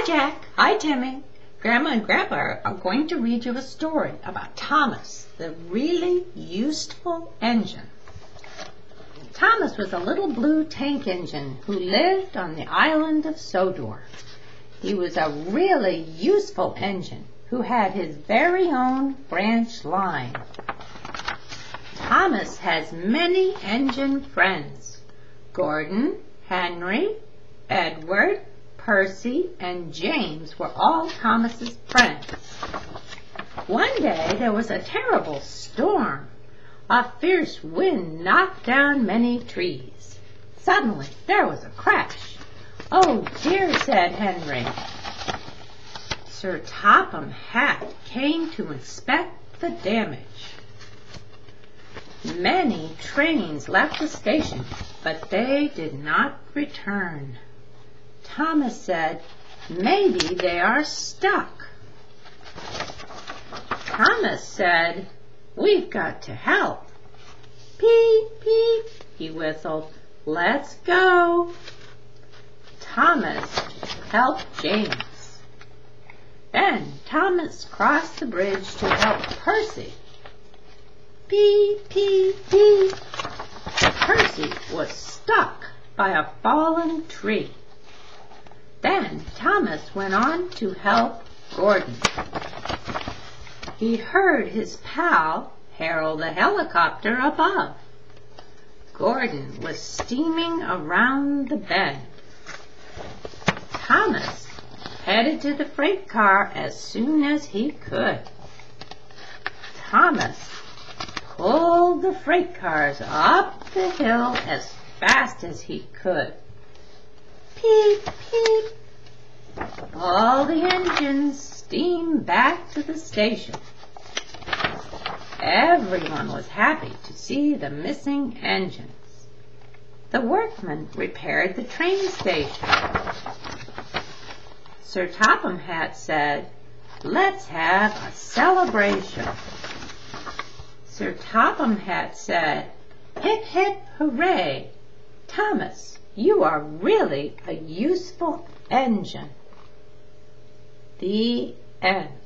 Hi, Jack. Hi, Timmy. Grandma and Grandpa are going to read you a story about Thomas, the really useful engine. Thomas was a little blue tank engine who lived on the island of Sodor. He was a really useful engine who had his very own branch line. Thomas has many engine friends. Gordon, Henry, Edward, Percy, and James were all Thomas's friends. One day there was a terrible storm. A fierce wind knocked down many trees. Suddenly there was a crash. "Oh dear," said Henry. Sir Topham Hatt came to inspect the damage. Many trains left the station, but they did not return. Thomas said, "Maybe they are stuck." Thomas said, "We've got to help." "Peep, peep," he whistled. "Let's go." Thomas helped James. Then Thomas crossed the bridge to help Percy. Peep, peep, peep. Percy was stuck by a fallen tree. Then Thomas went on to help Gordon. He heard his pal Harold the helicopter above. Gordon was steaming around the bend. Thomas headed to the freight car as soon as he could. Thomas pulled the freight cars up the hill as fast as he could. Peep, peep. All the engines steamed back to the station. Everyone was happy to see the missing engines. The workmen repaired the train station. Sir Topham Hatt said, "Let's have a celebration." Sir Topham Hatt said, "Hip, hip, hooray! Thomas, you are really a useful engine." The end.